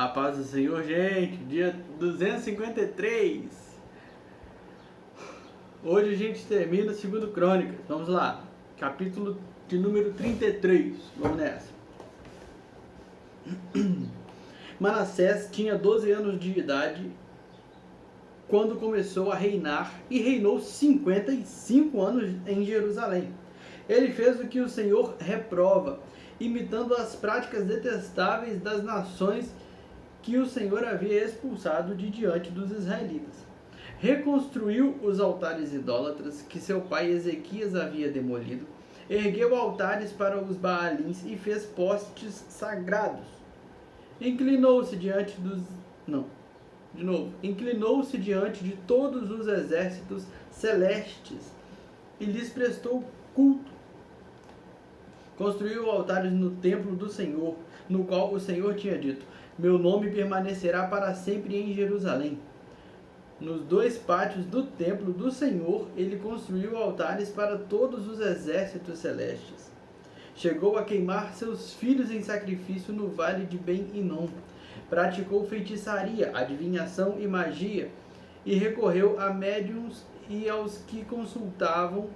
A paz do Senhor, gente, dia 253. Hoje a gente termina o 2 Crônicas. Vamos lá, capítulo de número 33. Vamos nessa. Manassés tinha 12 anos de idade quando começou a reinar e reinou 55 anos em Jerusalém. Ele fez o que o Senhor reprova, imitando as práticas detestáveis das nações que o Senhor havia expulsado de diante dos israelitas. Reconstruiu os altares idólatras que seu pai Ezequias havia demolido, ergueu altares para os Baalins e fez postes sagrados. Inclinou-se diante de todos os exércitos celestes e lhes prestou culto. Construiu altares no templo do Senhor, no qual o Senhor tinha dito: meu nome permanecerá para sempre em Jerusalém. Nos 2 pátios do templo do Senhor, ele construiu altares para todos os exércitos celestes. Chegou a queimar seus filhos em sacrifício no vale de Ben-Hinom. Praticou feitiçaria, adivinhação e magia, e recorreu a médiuns e aos que consultavam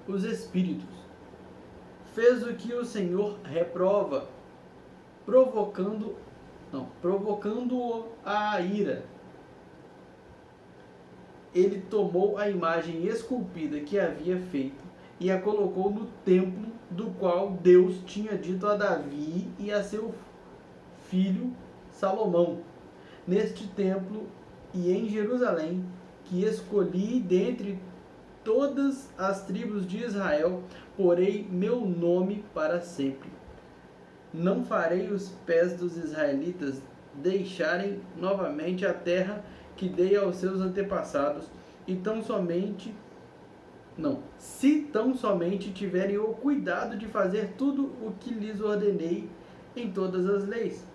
os espíritos. Fez o que o Senhor reprova, provocando-o à ira. Ele tomou a imagem esculpida que havia feito e a colocou no templo do qual Deus tinha dito a Davi e a seu filho Salomão: neste templo e em Jerusalém, que escolhi dentre todas as tribos de Israel, porei meu nome para sempre. Não farei os pés dos israelitas deixarem novamente a terra que dei aos seus antepassados, se tão somente tiverem o cuidado de fazer tudo o que lhes ordenei em todas as leis,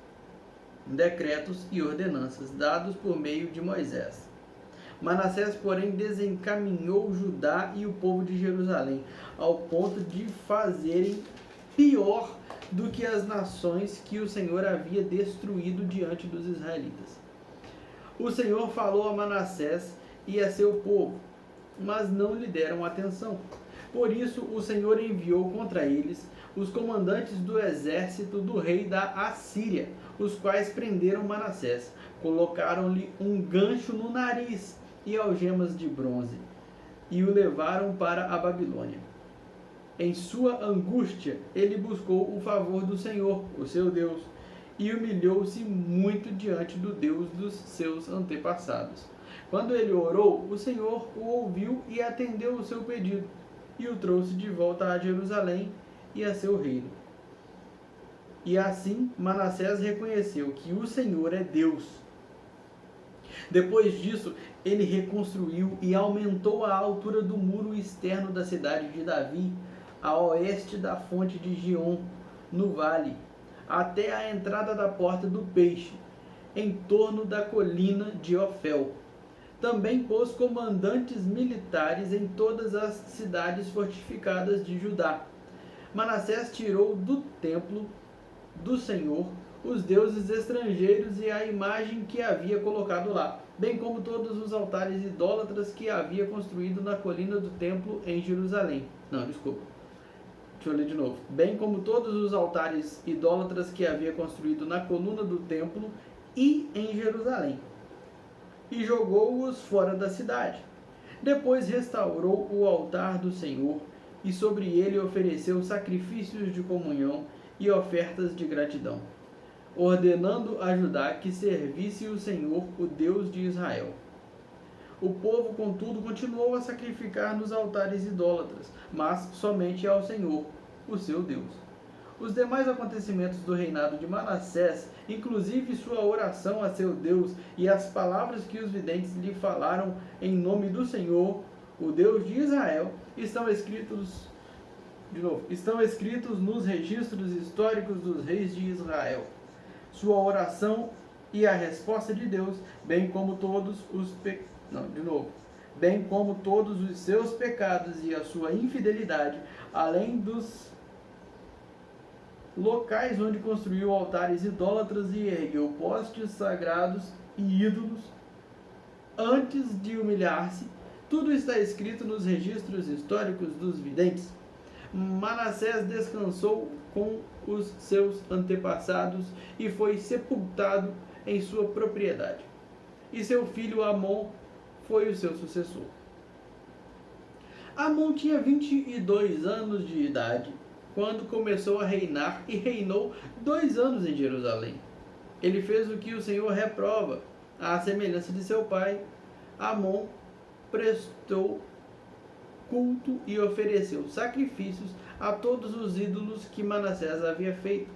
decretos e ordenanças dados por meio de Moisés. Manassés, porém, desencaminhou Judá e o povo de Jerusalém, ao ponto de fazerem pior do que as nações que o Senhor havia destruído diante dos israelitas. O Senhor falou a Manassés e a seu povo, mas não lhe deram atenção. Por isso o Senhor enviou contra eles os comandantes do exército do rei da Assíria, os quais prenderam Manassés, colocaram-lhe um gancho no nariz e algemas de bronze, e o levaram para a Babilônia. Em sua angústia, ele buscou o favor do Senhor, o seu Deus, e humilhou-se muito diante do Deus dos seus antepassados. Quando ele orou, o Senhor o ouviu e atendeu o seu pedido, e o trouxe de volta a Jerusalém e a seu reino. E assim Manassés reconheceu que o Senhor é Deus. Depois disso, ele reconstruiu e aumentou a altura do muro externo da cidade de Davi, a oeste da fonte de Gion, no vale, até a entrada da porta do peixe, em torno da colina de Ofel. Também pôs comandantes militares em todas as cidades fortificadas de Judá. Manassés tirou do templo do Senhor os deuses estrangeiros e a imagem que havia colocado lá, bem como todos os altares idólatras que havia construído na colina do templo em Jerusalém. Deixa eu ler de novo. Bem como todos os altares idólatras que havia construído na coluna do templo e em Jerusalém. E jogou-os fora da cidade. Depois restaurou o altar do Senhor, e sobre ele ofereceu sacrifícios de comunhão e ofertas de gratidão, ordenando a Judá que servisse o Senhor, o Deus de Israel. O povo, contudo, continuou a sacrificar nos altares idólatras, mas somente ao Senhor, o seu Deus. Os demais acontecimentos do reinado de Manassés, inclusive sua oração a seu Deus e as palavras que os videntes lhe falaram em nome do Senhor, o Deus de Israel, estão escritos nos registros históricos dos reis de Israel. Sua oração e a resposta de Deus, bem como todos os seus pecados e a sua infidelidade, além dos locais onde construiu altares idólatras e ergueu postes sagrados e ídolos. Antes de humilhar-se, tudo está escrito nos registros históricos dos videntes. Manassés descansou com os seus antepassados e foi sepultado em sua propriedade. E seu filho Amon foi o seu sucessor. Amon tinha 22 anos de idade quando começou a reinar e reinou 2 anos em Jerusalém. Ele fez o que o Senhor reprova, à semelhança de seu pai. Amon prestou culto e ofereceu sacrifícios a todos os ídolos que Manassés havia feito.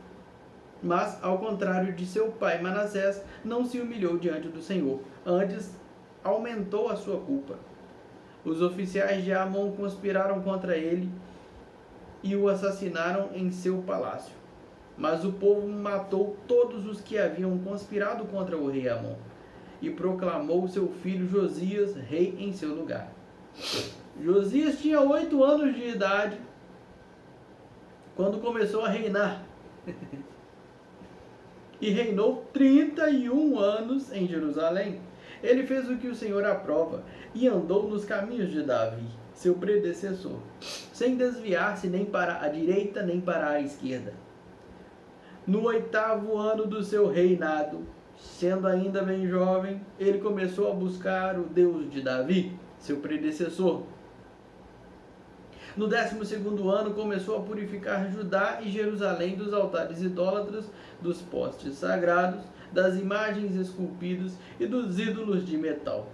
Mas, ao contrário de seu pai Manassés, não se humilhou diante do Senhor, antes aumentou a sua culpa. Os oficiais de Amon conspiraram contra ele e o assassinaram em seu palácio. Mas o povo matou todos os que haviam conspirado contra o rei Amon e proclamou seu filho Josias rei em seu lugar. Josias tinha 8 anos de idade quando começou a reinar e reinou 31 anos em Jerusalém. Ele fez o que o Senhor aprova e andou nos caminhos de Davi, seu predecessor, sem desviar-se nem para a direita nem para a esquerda. No 8º ano do seu reinado, sendo ainda bem jovem, ele começou a buscar o Deus de Davi, seu predecessor. No 12º ano, começou a purificar Judá e Jerusalém dos altares idólatras, dos postes sagrados, das imagens esculpidas e dos ídolos de metal.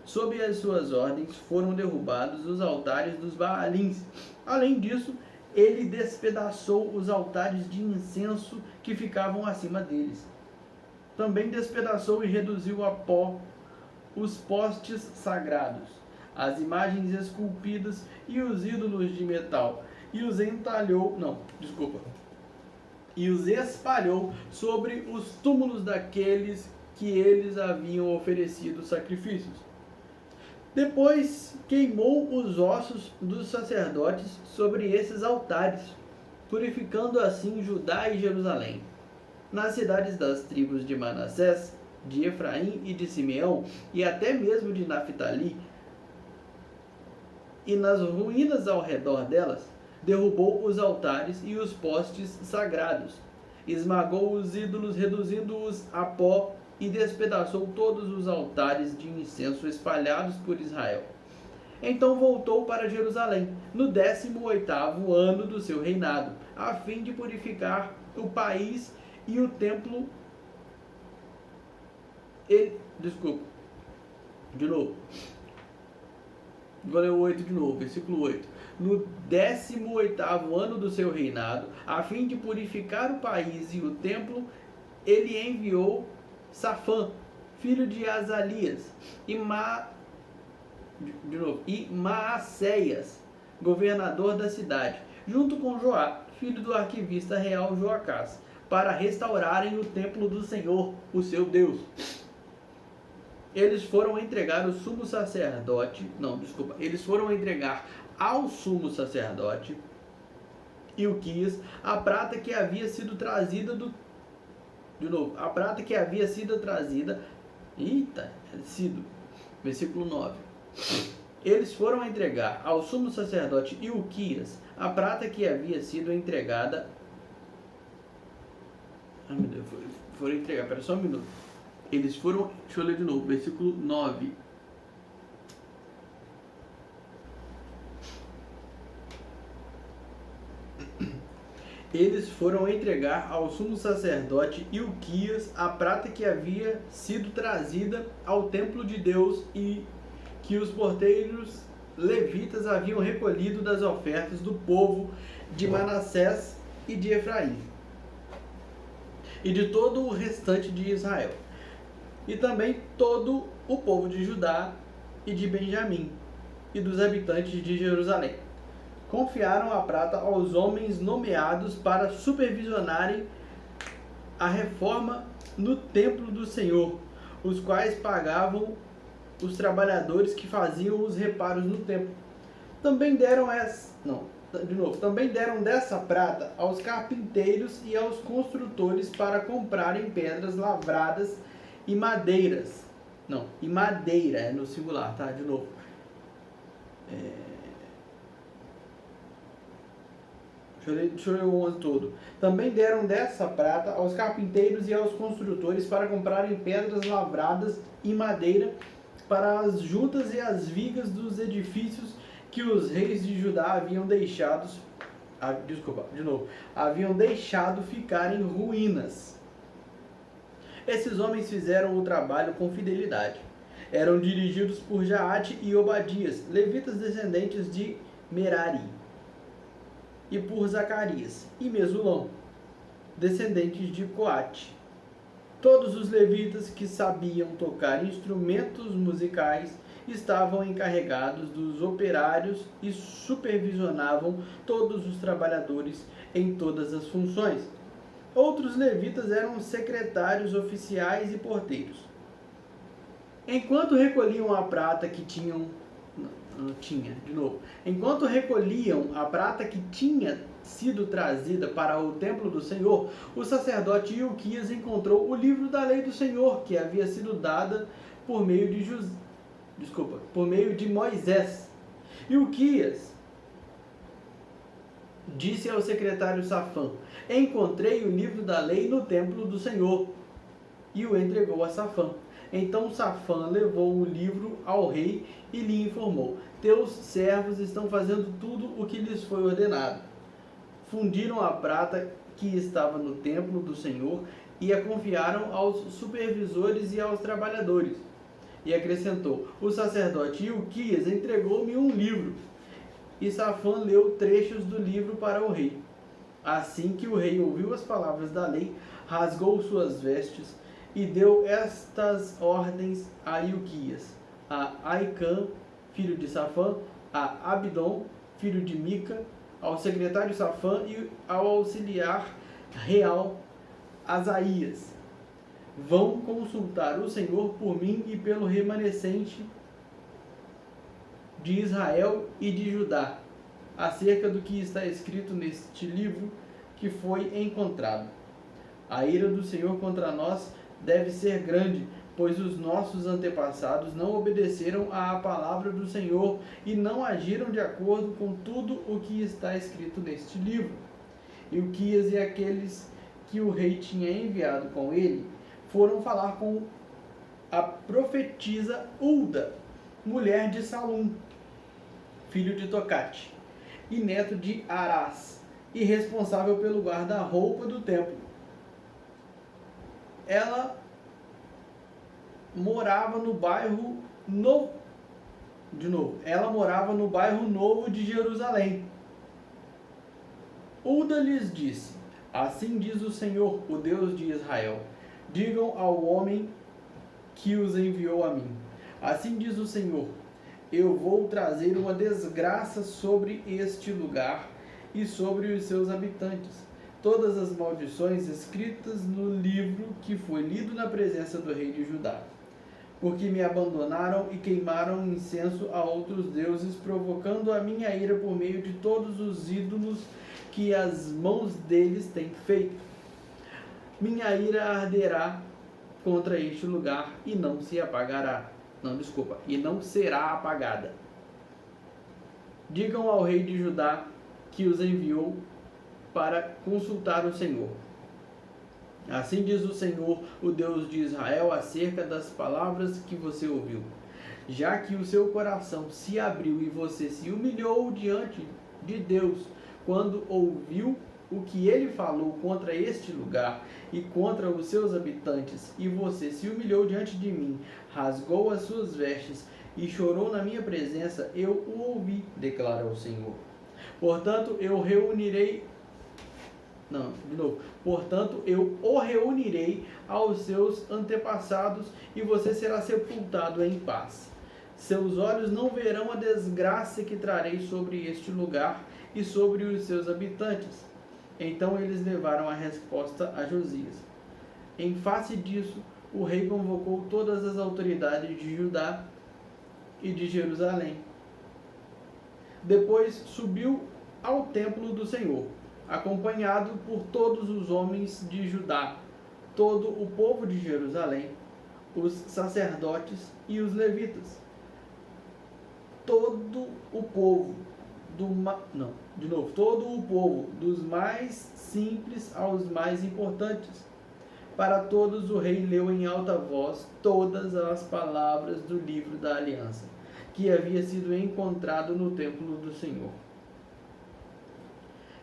Sob as suas ordens foram derrubados os altares dos Baalins. Além disso, ele despedaçou os altares de incenso que ficavam acima deles. Também despedaçou e reduziu a pó os postes sagrados, as imagens esculpidas e os ídolos de metal, e os espalhou sobre os túmulos daqueles que eles haviam oferecido sacrifícios. Depois queimou os ossos dos sacerdotes sobre esses altares, purificando assim Judá e Jerusalém. Nas cidades das tribos de Manassés, de Efraim e de Simeão, e até mesmo de Naphtali, e nas ruínas ao redor delas, derrubou os altares e os postes sagrados, esmagou os ídolos, reduzindo-os a pó, e despedaçou todos os altares de incenso espalhados por Israel. Então voltou para Jerusalém, no 18º ano do seu reinado, a fim de purificar o país e o templo. Vou ler o 8 de novo, versículo 8. No 18º ano do seu reinado, a fim de purificar o país e o templo, ele enviou Safã, filho de Azalias, e Maacéias, governador da cidade, junto com Joá, filho do arquivista real Joacás, para restaurarem o templo do Senhor, o seu Deus. Eles foram entregar ao sumo sacerdote Ilquias a prata que havia sido trazida versículo 9. Eles foram entregar ao sumo sacerdote Ilquias a prata que havia sido entregada. Meu Deus, foram entregar, pera só um minuto. Deixa eu ler de novo, versículo 9. Eles foram entregar ao sumo sacerdote Ilquias a prata que havia sido trazida ao templo de Deus e que os porteiros levitas haviam recolhido das ofertas do povo de Manassés e de Efraim e de todo o restante de Israel, e também todo o povo de Judá e de Benjamim e dos habitantes de Jerusalém. Confiaram a prata aos homens nomeados para supervisionarem a reforma no templo do Senhor, os quais pagavam os trabalhadores que faziam os reparos no templo. Também deram De novo, também deram dessa prata aos carpinteiros e aos construtores para comprarem pedras lavradas e madeiras. Não, e madeira, é no singular, tá? De novo. Deixa eu ler o 11 todo. Também deram dessa prata aos carpinteiros e aos construtores para comprarem pedras lavradas e madeira para as juntas e as vigas dos edifícios que os reis de Judá haviam haviam deixado ficar em ruínas. Esses homens fizeram o trabalho com fidelidade. Eram dirigidos por Jaate e Obadias, levitas descendentes de Merari, e por Zacarias e Mesulão, descendentes de Coate. Todos os levitas que sabiam tocar instrumentos musicais estavam encarregados dos operários e supervisionavam todos os trabalhadores em todas as funções. Outros levitas eram secretários oficiais e porteiros. Enquanto recolhiam a prata que enquanto recolhiam a prata que tinha sido trazida para o templo do Senhor, o sacerdote Ilquias encontrou o livro da lei do Senhor, que havia sido dada por meio de Moisés. Ilquias disse ao secretário Safã: encontrei o livro da lei no templo do Senhor, e o entregou a Safã. Então Safã levou o livro ao rei e lhe informou: teus servos estão fazendo tudo o que lhes foi ordenado. Fundiram a prata que estava no templo do Senhor e a confiaram aos supervisores e aos trabalhadores. E acrescentou: o sacerdote Ilquias entregou-me um livro. E Safã leu trechos do livro para o rei. Assim que o rei ouviu as palavras da lei, rasgou suas vestes e deu estas ordens a Ilquias, a Aicã, filho de Safã, a Abdon, filho de Mica, ao secretário Safã e ao auxiliar real Asaías: vão consultar o Senhor por mim e pelo remanescente de Israel e de Judá, acerca do que está escrito neste livro que foi encontrado. A ira do Senhor contra nós deve ser grande, pois os nossos antepassados não obedeceram à palavra do Senhor e não agiram de acordo com tudo o que está escrito neste livro. Ilquias e aqueles que o rei tinha enviado com ele foram falar com a profetisa Hulda, mulher de Salum, filho de Tocate, e neto de Arás, e responsável pelo guarda-roupa do templo. Ela morava no bairro novo. Ela morava no bairro novo de Jerusalém. Hulda lhes disse: assim diz o Senhor, o Deus de Israel: digam ao homem que os enviou a mim: assim diz o Senhor, eu vou trazer uma desgraça sobre este lugar e sobre os seus habitantes. Todas as maldições escritas no livro que foi lido na presença do rei de Judá. Porque me abandonaram e queimaram incenso a outros deuses, provocando a minha ira por meio de todos os ídolos que as mãos deles têm feito. Minha ira arderá contra este lugar e não se apagará. E não será apagada. Digam ao rei de Judá que os enviou para consultar o Senhor. Assim diz o Senhor, o Deus de Israel, acerca das palavras que você ouviu. Já que o seu coração se abriu e você se humilhou diante de Deus, quando ouviu o que ele falou contra este lugar e contra os seus habitantes, e você se humilhou diante de mim, rasgou as suas vestes e chorou na minha presença, eu o ouvi, declara o Senhor. Portanto, eu o reunirei aos seus antepassados e você será sepultado em paz. Seus olhos não verão a desgraça que trarei sobre este lugar e sobre os seus habitantes. Então eles levaram a resposta a Josias. Em face disso, o rei convocou todas as autoridades de Judá e de Jerusalém. Depois subiu ao templo do Senhor, acompanhado por todos os homens de Judá, todo o povo de Jerusalém, os sacerdotes e os levitas. Todo o povo todo o povo, dos mais simples aos mais importantes. Para todos o rei leu em alta voz todas as palavras do livro da aliança, que havia sido encontrado no templo do Senhor.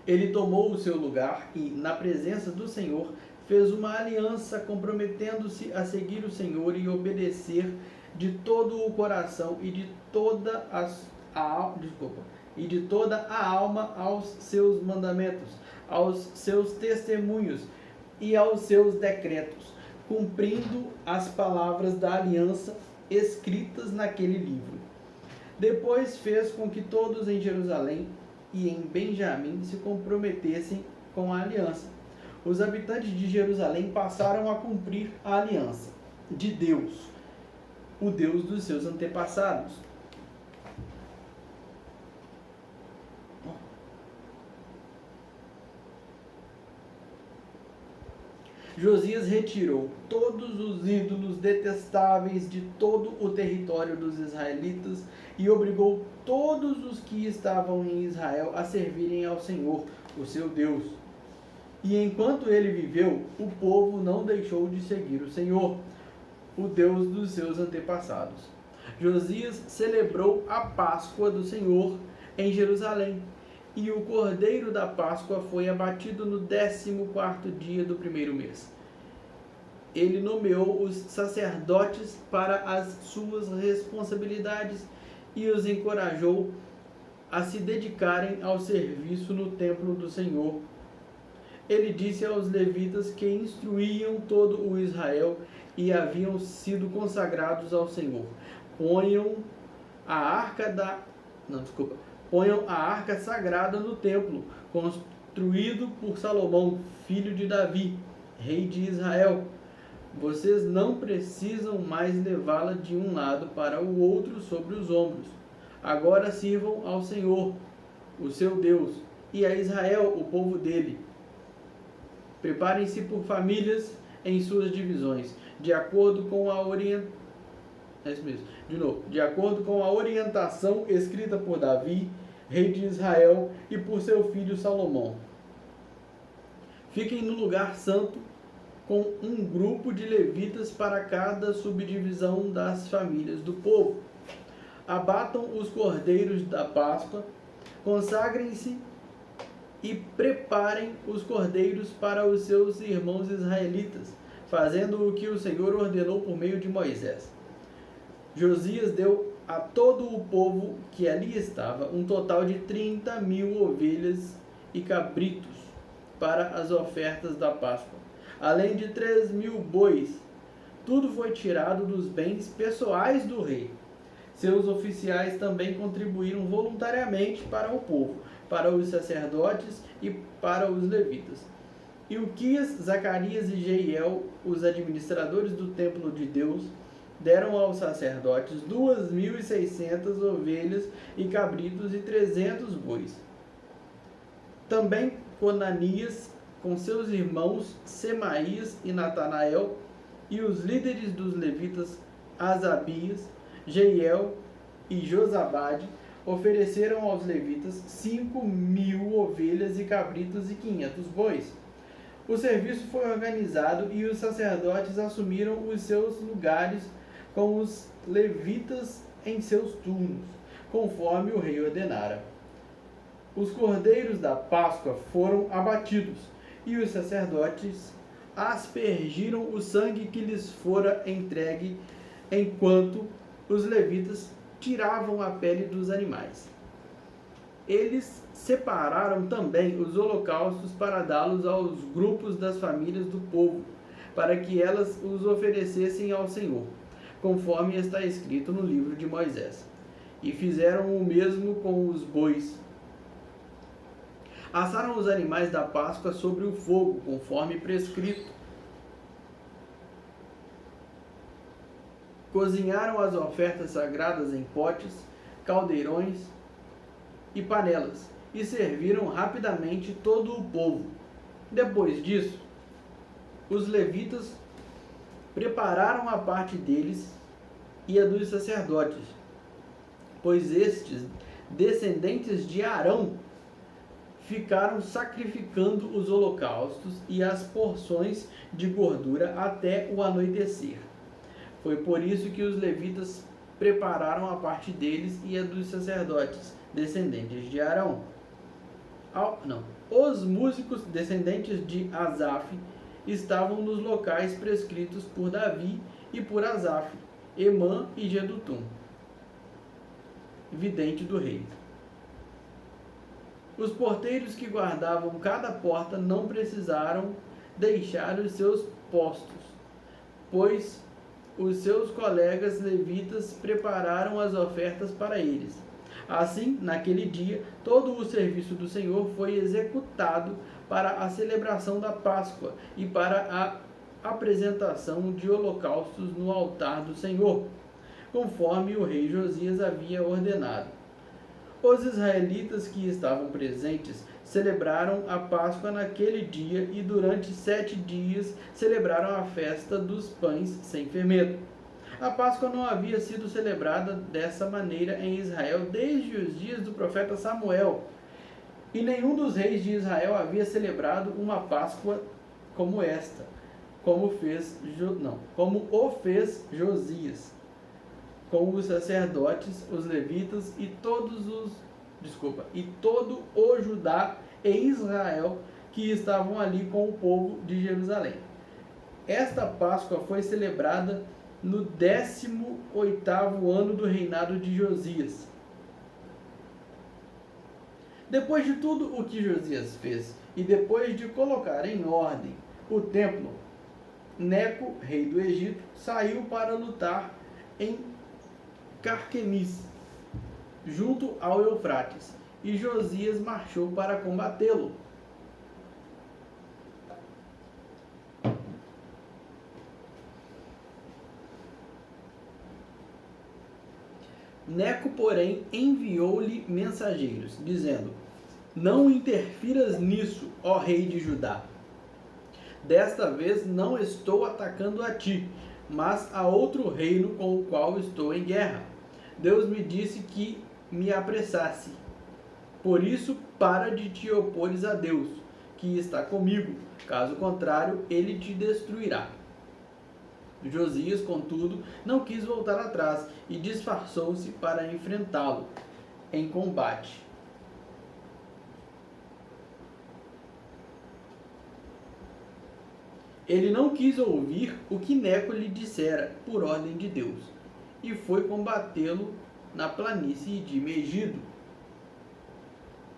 Ele tomou o seu lugar e, na presença do Senhor, fez uma aliança, comprometendo-se a seguir o Senhor e obedecer de todo o coração e de toda a alma aos seus mandamentos, aos seus testemunhos e aos seus decretos, cumprindo as palavras da aliança escritas naquele livro. Depois fez com que todos em Jerusalém e em Benjamim se comprometessem com a aliança. Os habitantes de Jerusalém passaram a cumprir a aliança de Deus, o Deus dos seus antepassados. Josias retirou todos os ídolos detestáveis de todo o território dos israelitas e obrigou todos os que estavam em Israel a servirem ao Senhor, o seu Deus. E enquanto ele viveu, o povo não deixou de seguir o Senhor, o Deus dos seus antepassados. Josias celebrou a Páscoa do Senhor em Jerusalém, e o cordeiro da Páscoa foi abatido no 14º dia do primeiro mês. Ele nomeou os sacerdotes para as suas responsabilidades e os encorajou a se dedicarem ao serviço no templo do Senhor. Ele disse aos levitas que instruíam todo o Israel e haviam sido consagrados ao Senhor: ponham a arca sagrada no templo, construído por Salomão, filho de Davi, rei de Israel. Vocês não precisam mais levá-la de um lado para o outro sobre os ombros. Agora sirvam ao Senhor, o seu Deus, e a Israel, o povo dele. Preparem-se por famílias em suas divisões, de acordo com a orientação escrita por Davi, rei de Israel, e por seu filho Salomão. Fiquem no lugar santo com um grupo de levitas para cada subdivisão das famílias do povo. Abatam os cordeiros da Páscoa, consagrem-se e preparem os cordeiros para os seus irmãos israelitas, fazendo o que o Senhor ordenou por meio de Moisés. Josias deu a todo o povo que ali estava um total de 30.000 ovelhas e cabritos para as ofertas da Páscoa, além de 3.000 bois. Tudo foi tirado dos bens pessoais do rei. Seus oficiais também contribuíram voluntariamente para o povo, para os sacerdotes e para os levitas. Ilquias, Zacarias e Jeiel, os administradores do templo de Deus, deram aos sacerdotes 2.600 ovelhas e cabritos e 300 bois. Também Conanias, com seus irmãos Semaías e Natanael, e os líderes dos levitas Asabias, Jeiel e Josabade, ofereceram aos levitas 5.000 ovelhas e cabritos e 500 bois. O serviço foi organizado e os sacerdotes assumiram os seus lugares com os levitas em seus turnos, conforme o rei ordenara. Os cordeiros da Páscoa foram abatidos, e os sacerdotes aspergiram o sangue que lhes fora entregue, enquanto os levitas tiravam a pele dos animais. Eles separaram também os holocaustos para dá-los aos grupos das famílias do povo, para que elas os oferecessem ao Senhor, conforme está escrito no livro de Moisés. E fizeram o mesmo com os bois. Assaram os animais da Páscoa sobre o fogo, conforme prescrito. Cozinharam as ofertas sagradas em potes, caldeirões e panelas, e serviram rapidamente todo o povo. Depois disso, os levitas prepararam a parte deles e a dos sacerdotes, pois estes, descendentes de Arão, ficaram sacrificando os holocaustos e as porções de gordura até o anoitecer. Foi por isso que os levitas prepararam a parte deles e a dos sacerdotes, descendentes de Arão. Os músicos, descendentes de Asaf, estavam nos locais prescritos por Davi e por Asaf, Emã e Jedutum, vidente do rei. Os porteiros que guardavam cada porta não precisaram deixar os seus postos, pois os seus colegas levitas prepararam as ofertas para eles. Assim, naquele dia, todo o serviço do Senhor foi executado para a celebração da Páscoa e para a apresentação de holocaustos no altar do Senhor, conforme o rei Josias havia ordenado. Os israelitas que estavam presentes celebraram a Páscoa naquele dia e durante 7 dias celebraram a festa dos pães sem fermento. A Páscoa não havia sido celebrada dessa maneira em Israel desde os dias do profeta Samuel, e nenhum dos reis de Israel havia celebrado uma Páscoa como esta, como o fez Josias, com os sacerdotes, os levitas e todo o Judá e Israel que estavam ali com o povo de Jerusalém. Esta Páscoa foi celebrada no 18º ano do reinado de Josias. Depois de tudo o que Josias fez, e depois de colocar em ordem o templo, Neco, rei do Egito, saiu para lutar em Carquemis, junto ao Eufrates, e Josias marchou para combatê-lo. Neco, porém, enviou-lhe mensageiros, dizendo: Não interfiras nisso, ó rei de Judá. Desta vez não estou atacando a ti, mas a outro reino com o qual estou em guerra. Deus me disse que me apressasse. Por isso, para de te opores a Deus, que está comigo. Caso contrário, ele te destruirá. Josias, contudo, não quis voltar atrás e disfarçou-se para enfrentá-lo em combate. Ele não quis ouvir o que Neco lhe dissera por ordem de Deus, e foi combatê-lo na planície de Megido.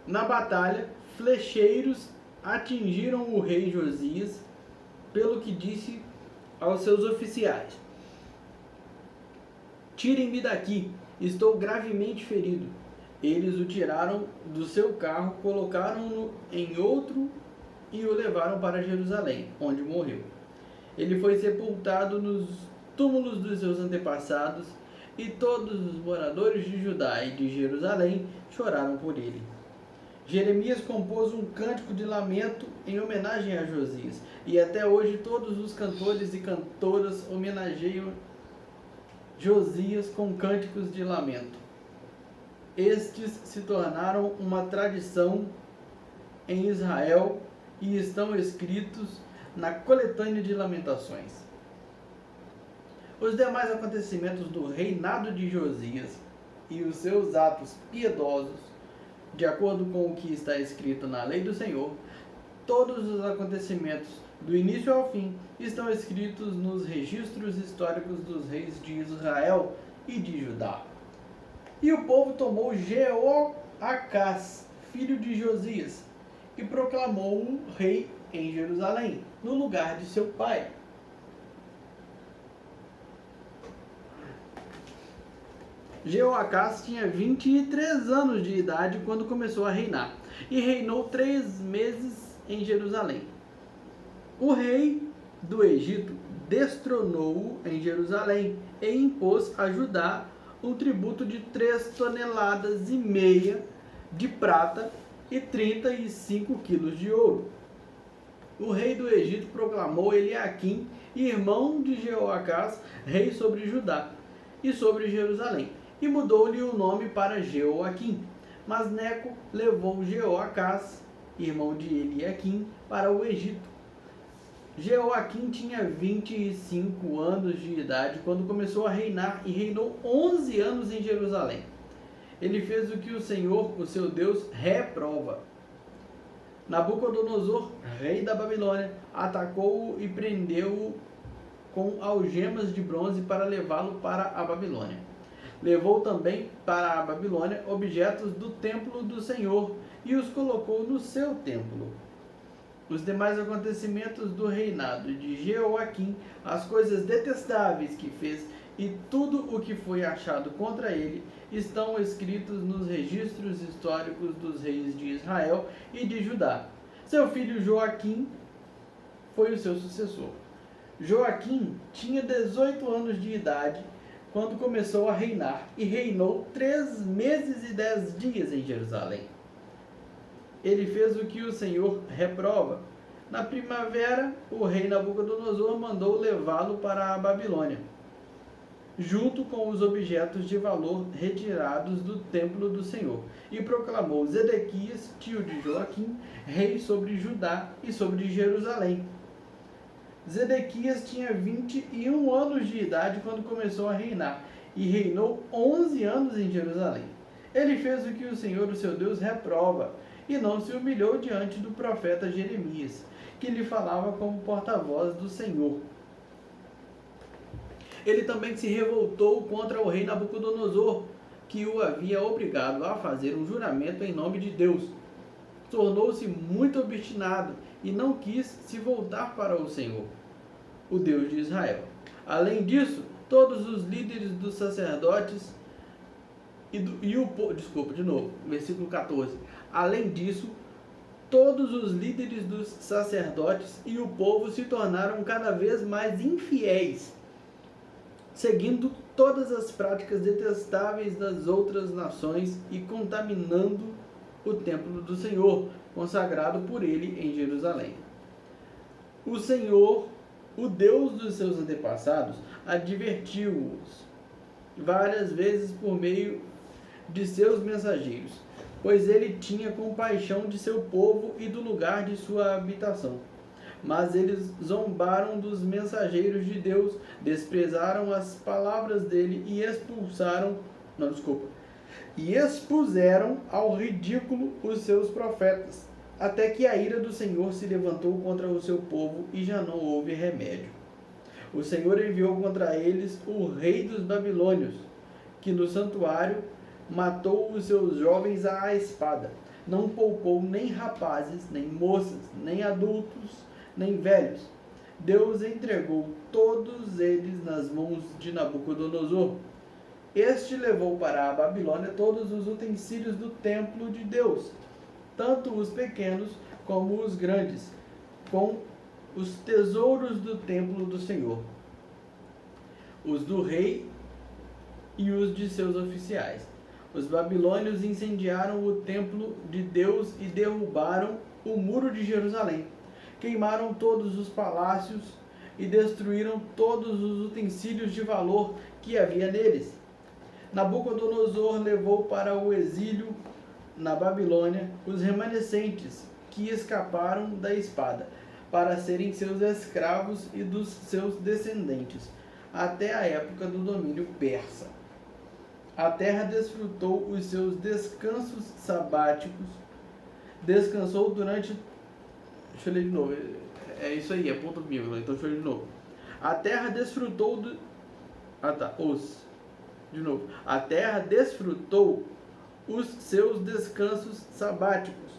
Na batalha, flecheiros atingiram o rei Josias, pelo que disse aos seus oficiais: Tirem-me daqui, estou gravemente ferido. Eles o tiraram do seu carro, colocaram-no em outro e o levaram para Jerusalém, onde morreu. Ele foi sepultado nos túmulos dos seus antepassados, e todos os moradores de Judá e de Jerusalém choraram por ele. Jeremias compôs um cântico de lamento em homenagem a Josias, e até hoje todos os cantores e cantoras homenageiam Josias com cânticos de lamento. Estes se tornaram uma tradição em Israel e estão escritos na coletânea de Lamentações. Os demais acontecimentos do reinado de Josias e os seus atos piedosos, de acordo com o que está escrito na lei do Senhor, todos os acontecimentos do início ao fim estão escritos nos registros históricos dos reis de Israel e de Judá. E o povo tomou Jeoacás, filho de Josias, e proclamou-o rei em Jerusalém, no lugar de seu pai. Jeoacás tinha 23 anos de idade quando começou a reinar, e reinou 3 meses em Jerusalém. O rei do Egito destronou-o em Jerusalém e impôs a Judá um tributo de 3,5 toneladas de prata e 35 quilos de ouro. O rei do Egito proclamou Eliaquim, irmão de Jeoacás, rei sobre Judá e sobre Jerusalém, e mudou-lhe o nome para Jeoaquim. Mas Neco levou Jeoacás, irmão de Eliaquim, para o Egito. Jeoaquim tinha 25 anos de idade quando começou a reinar e reinou 11 anos em Jerusalém. Ele fez o que o Senhor, o seu Deus, reprova. Nabucodonosor, rei da Babilônia, atacou-o e prendeu-o com algemas de bronze para levá-lo para a Babilônia. Levou também para a Babilônia objetos do templo do Senhor e os colocou no seu templo. Os demais acontecimentos do reinado de Jeoaquim, as coisas detestáveis que fez e tudo o que foi achado contra ele, estão escritos nos registros históricos dos reis de Israel e de Judá. Seu filho Joaquim foi o seu sucessor. Joaquim tinha 18 anos de idade quando começou a reinar e reinou 3 meses e 10 dias em Jerusalém. Ele fez o que o Senhor reprova. Na primavera, o rei Nabucodonosor mandou levá-lo para a Babilônia, junto com os objetos de valor retirados do templo do Senhor, e proclamou Zedequias, tio de Joaquim, rei sobre Judá e sobre Jerusalém. Zedequias tinha 21 anos de idade quando começou a reinar, e reinou 11 anos em Jerusalém. Ele fez o que o Senhor, o seu Deus, reprova, e não se humilhou diante do profeta Jeremias, que lhe falava como porta-voz do Senhor. Ele também se revoltou contra o rei Nabucodonosor, que o havia obrigado a fazer um juramento em nome de Deus. Tornou-se muito obstinado e não quis se voltar para o Senhor, o Deus de Israel. Além disso, todos os líderes dos sacerdotes versículo 14. Além disso, todos os líderes dos sacerdotes e o povo se tornaram cada vez mais infiéis, seguindo todas as práticas detestáveis das outras nações e contaminando o templo do Senhor, consagrado por ele em Jerusalém. O Senhor, o Deus dos seus antepassados, advertiu-os várias vezes por meio de seus mensageiros, pois ele tinha compaixão de seu povo e do lugar de sua habitação. Mas eles zombaram dos mensageiros de Deus, desprezaram as palavras dele e expuseram ao ridículo os seus profetas, até que a ira do Senhor se levantou contra o seu povo e já não houve remédio. O Senhor enviou contra eles o rei dos babilônios, que no santuário matou os seus jovens à espada. Não poupou nem rapazes, nem moças, nem adultos, nem velhos. Deus entregou todos eles nas mãos de Nabucodonosor. Este levou para a Babilônia todos os utensílios do templo de Deus, tanto os pequenos como os grandes, com os tesouros do templo do Senhor, os do rei e os de seus oficiais. Os babilônios incendiaram o templo de Deus e derrubaram o muro de Jerusalém. Queimaram todos os palácios e destruíram todos os utensílios de valor que havia neles. Nabucodonosor levou para o exílio na Babilônia os remanescentes que escaparam da espada, para serem seus escravos e dos seus descendentes, até a época do domínio persa. A terra desfrutou os seus descansos sabáticos, descansou durante... Deixa eu ler de novo, é isso aí, é ponto vírgula, então deixa eu ler de novo. A terra desfrutou A terra desfrutou os seus descansos sabáticos,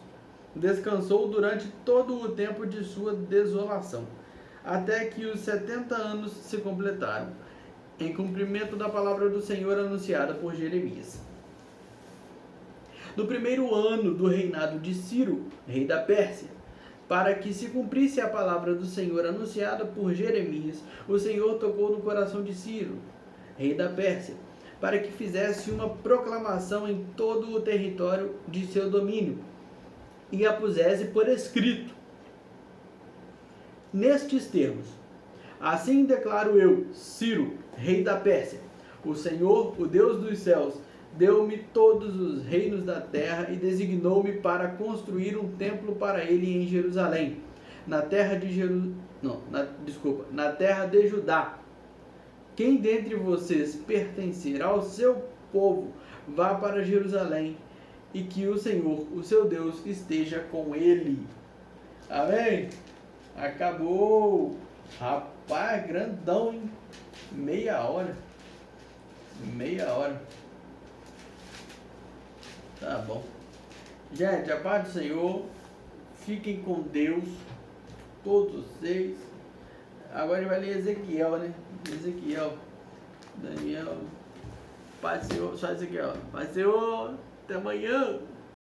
descansou durante todo o tempo de sua desolação, até que os 70 anos se completaram, em cumprimento da palavra do Senhor anunciada por Jeremias. No primeiro ano do reinado de Ciro, rei da Pérsia, para que se cumprisse a palavra do Senhor anunciada por Jeremias, o Senhor tocou no coração de Ciro, rei da Pérsia, para que fizesse uma proclamação em todo o território de seu domínio. e a pusesse por escrito, nestes termos: assim declaro eu, Ciro, rei da Pérsia: o Senhor, o Deus dos céus, deu-me todos os reinos da terra e designou-me para construir um templo para ele em Jerusalém, na terra de na terra de Judá. Quem dentre vocês pertencer ao seu povo, vá para Jerusalém, e que o Senhor, o seu Deus, esteja com ele. Amém? Acabou. Rapaz, grandão, hein? Meia hora. Tá bom. Gente, a paz do Senhor. Fiquem com Deus. Todos vocês. Agora ele vai ler Ezequiel, né? Ezequiel. Daniel. Paz do Senhor. Só Ezequiel. Paz do Senhor. Até amanhã.